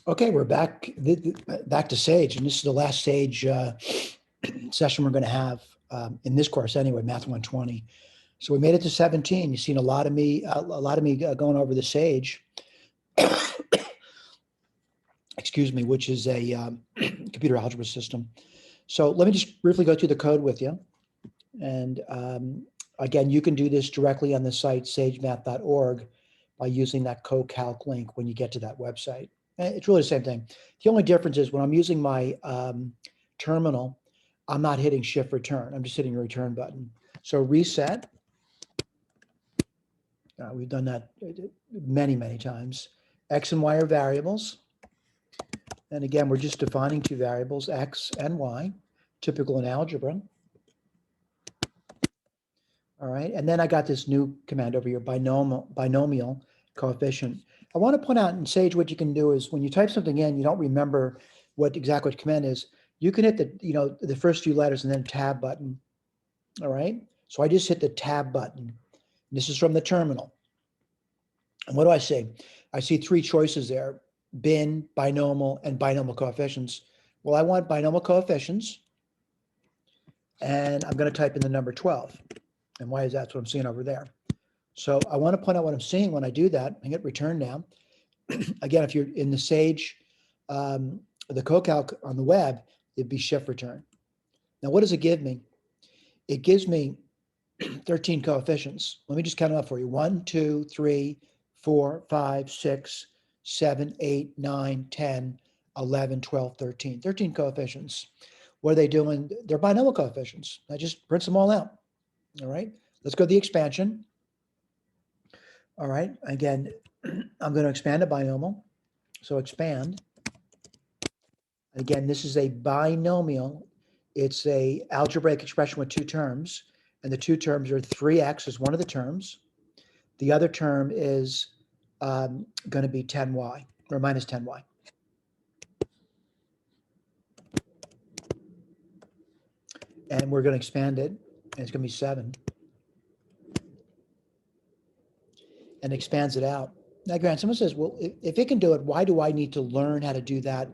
Okay, we're back back to Sage, and this is the last Sage session we're going to have in this course anyway, Math 120. So we made it to 17. You've seen a lot of me going over the Sage, excuse me, which is a computer algebra system. So let me just briefly go through the code with you. And again, you can do this directly on the site sagemath.org by using that CoCalc link when you get to that website. It's really the same thing. The only difference is when I'm using my terminal, I'm not hitting shift return. I'm just hitting the return button. So reset. We've done that many, many times. X and Y are variables. And again, we're just defining two variables, X and Y, typical in algebra. All right, and then I got this new command over here, binomial coefficient. I want to point out in Sage what you can do is when you type something in, you don't remember exactly what the command is. You can hit the first few letters and then tab button. All right, so I just hit the tab button. This is from the terminal. And what do I see? I see three choices there: bin, binomial, and binomial coefficients. Well, I want binomial coefficients, and I'm going to type in the number 12. And why is that? That's what I'm seeing over there. So I want to point out what I'm seeing when I do that. I hit return now. Again, if you're in the Sage, the CoCalc on the web, it'd be shift return. Now, what does it give me? It gives me 13 coefficients. Let me just count them up for you. 1, 2, 3, 4, 5, 6, 7, 8, 9, 10, 11, 12, 13. 13 coefficients. What are they doing? They're binomial coefficients. I just print them all out. All right, let's go to the expansion. All right, again, I'm going to expand a binomial. So expand. Again, this is a binomial. It's a algebraic expression with two terms, and the two terms are 3x is one of the terms. The other term is going to be 10y or minus 10y. And we're going to expand it, and it's going to be 7. And expands it out. Now, Grant, someone says, well, if it can do it, why do I need to learn how to do that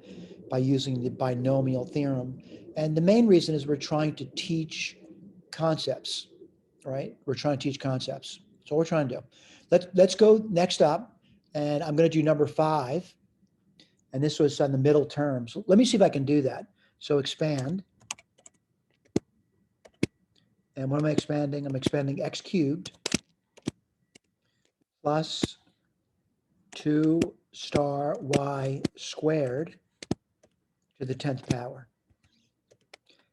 by using the binomial theorem? And the main reason is we're trying to teach concepts, right? We're trying to teach concepts. That's all we're trying to do. Let's go next up, and I'm going to do number 5. And this was on the middle term. So let me see if I can do that. So expand. And what am I expanding? I'm expanding x cubed plus 2 star y squared to the 10th power.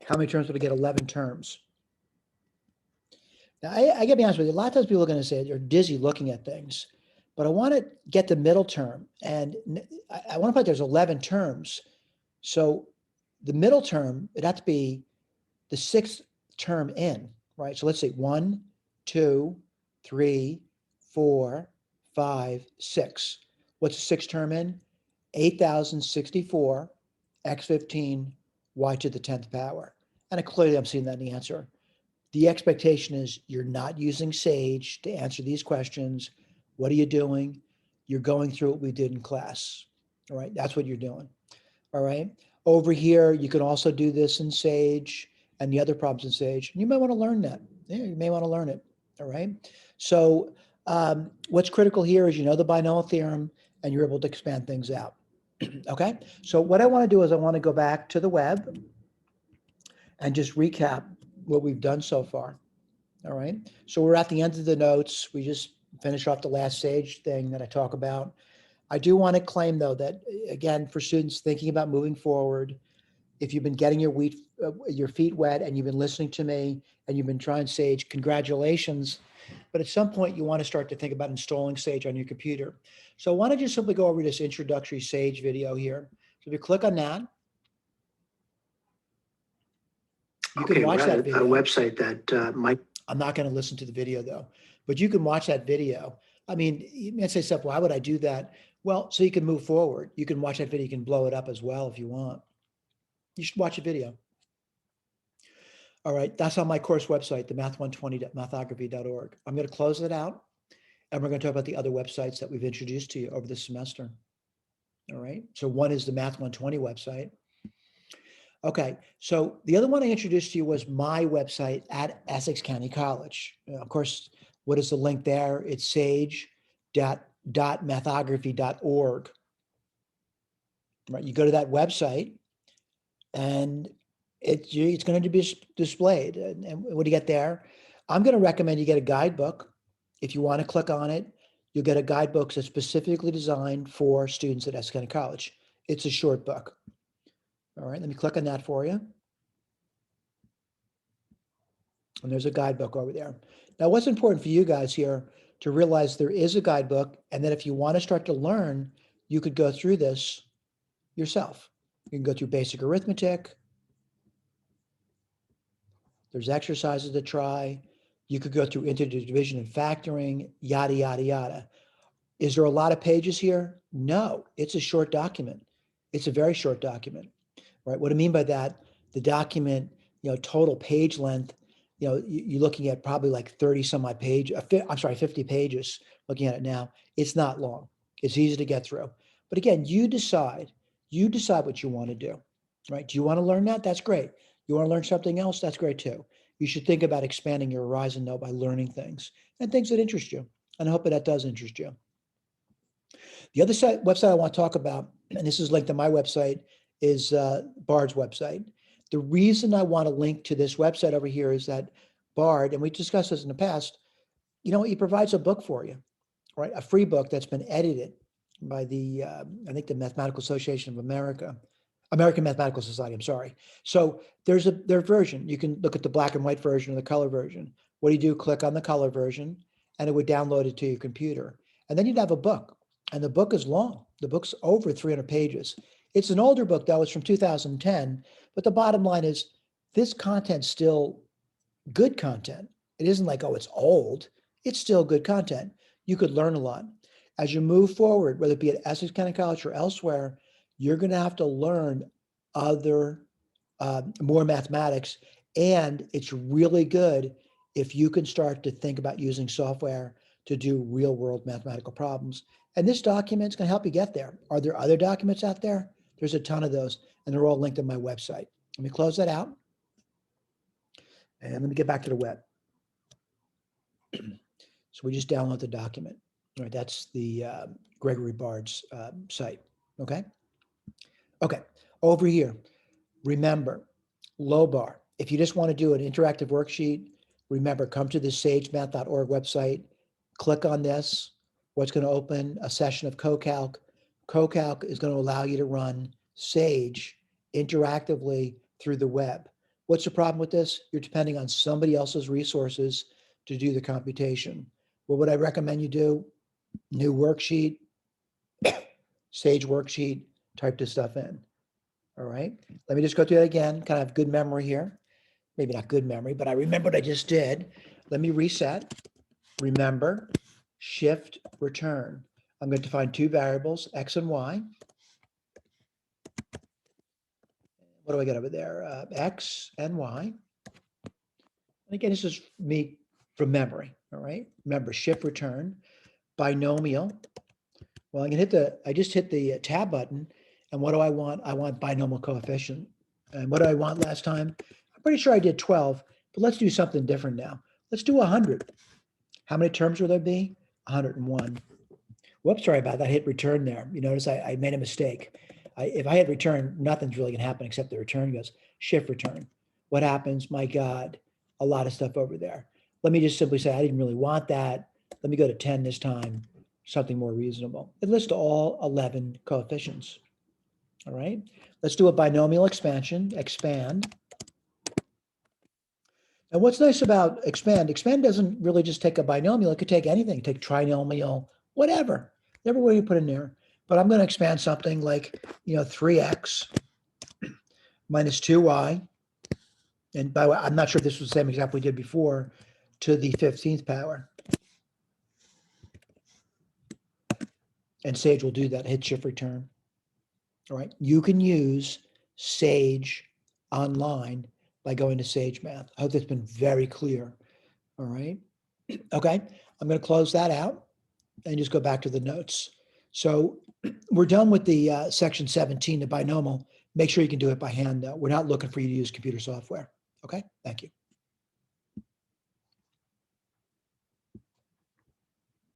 How many terms would I get? 11 terms. Now, I got to be honest with you, a lot of times people are going to say they're dizzy looking at things, but I want to get the middle term, and I want to put there's 11 terms. So the middle term, it has to be the 6th term in, right? So let's say 1, 2, 3, 4, 5, 6. What's the 6th term in? 8,064, x15, y to the 10th power. And clearly I'm seeing that in the answer. The expectation is you're not using Sage to answer these questions. What are you doing? You're going through what we did in class. All right, that's what you're doing. All right. Over here, you can also do this in Sage and the other problems in Sage. You may want to learn that. Yeah, you may want to learn it. All right. So what's critical here is you know the binomial theorem and you're able to expand things out. Okay. So what I want to do is I want to go back to the web and just recap what we've done so far. All right. So we're at the end of the notes. We just finished off the last Sage thing that I talk about. I do want to claim, though, that, again, for students thinking about moving forward, if you've been getting your feet wet and you've been listening to me and you've been trying Sage, congratulations. But at some point, you want to start to think about installing Sage on your computer. So I want to just simply go over this introductory Sage video here. So if you click on that, you can watch that video. A website that might. I'm not going to listen to the video, though, but you can watch that video. I mean, you may say stuff, why would I do that? Well, so you can move forward. You can watch that video. You can blow it up as well if you want. You should watch a video. All right, that's on my course website, the mth120.mathography.org. I'm going to close it out, and we're going to talk about the other websites that we've introduced to you over the semester. All right. So one is the Math120 website. Okay. So the other one I introduced to you was my website at Essex County College. Of course, what is the link there? It's sage.mathography.org. Right. You go to that website and it's going to be displayed. And what do you get there? I'm going to recommend you get a guidebook. If you want to click on it, you'll get a guidebook that's specifically designed for students at Essex County College. It's a short book. All right, let me click on that for you. And there's a guidebook over there. Now, what's important for you guys here to realize there is a guidebook, and that if you want to start to learn, you could go through this yourself. You can go through basic arithmetic. There's exercises to try. You could go through integer division and factoring, yada, yada, yada. Is there a lot of pages here? No, it's a short document. It's a very short document, right? What I mean by that, the document, total page length, you're looking at probably like 30 some odd page, I'm sorry, 50 pages looking at it now. It's not long. It's easy to get through. But again, you decide what you want to do, right? Do you want to learn that? That's great. You want to learn something else? That's great too. You should think about expanding your horizon though by learning things and things that interest you. And I hope that does interest you. The other website I want to talk about, and this is linked to my website, is Bard's website. The reason I want to link to this website over here is that Bard, and we discussed this in the past, he provides a book for you, right? A free book that's been edited by I think the Mathematical Association of America, American Mathematical Society, I'm sorry. So there's their version. You can look at the black and white version or the color version. What do you do? Click on the color version, and it would download it to your computer. And then you'd have a book. And the book is long. The book's over 300 pages. It's an older book, though. It's from 2010. But the bottom line is this content's still good content. It isn't like, oh, it's old. It's still good content. You could learn a lot. As you move forward, whether it be at Essex County College or elsewhere, you're going to have to learn more mathematics. And it's really good if you can start to think about using software to do real world mathematical problems. And this document is going to help you get there. Are there other documents out there? There's a ton of those, and they're all linked on my website. Let me close that out. And let me get back to the web. So we just download the document. All right, that's the Gregory Bard's site. Okay. Okay. Over here, remember, low bar. If you just want to do an interactive worksheet, remember, come to the sagemath.org website, click on this. What's going to open a session of CoCalc. CoCalc is going to allow you to run Sage interactively through the web. What's the problem with this? You're depending on somebody else's resources to do the computation. What would I recommend you do? New worksheet, Sage worksheet, type this stuff in. All right. Let me just go through that again. Kind of have good memory here. Maybe not good memory, but I remember what I just did. Let me reset. Remember, shift, return. I'm going to define two variables, X and Y. What do I get over there? X and Y. And again, this is me from memory. All right. Remember, shift, return, binomial. Well, I just hit the tab button. And what do I want? I want binomial coefficient. And what did I want last time? I'm pretty sure I did 12, but let's do something different now. Let's do 100. How many terms will there be? 101. Whoops, sorry about that. I hit return there. You notice I made a mistake. If I hit return, nothing's really gonna happen except the return goes shift return. What happens? My God, a lot of stuff over there. Let me just simply say, I didn't really want that. Let me go to 10 this time, something more reasonable. It lists all 11 coefficients. All right, let's do a binomial expansion, expand. And what's nice about expand doesn't really just take a binomial. It could take anything, take trinomial, whatever way you put in there. But I'm going to expand something like, 3x minus 2y. And by the way, I'm not sure if this was the same example we did before, to the 15th power. And Sage will do that, hit shift return. All right, you can use Sage online by going to Sage Math. I hope that's been very clear. All right. Okay. I'm going to close that out and just go back to the notes. So we're done with the section 17, the binomial. Make sure you can do it by hand though. We're not looking for you to use computer software. Okay, thank you.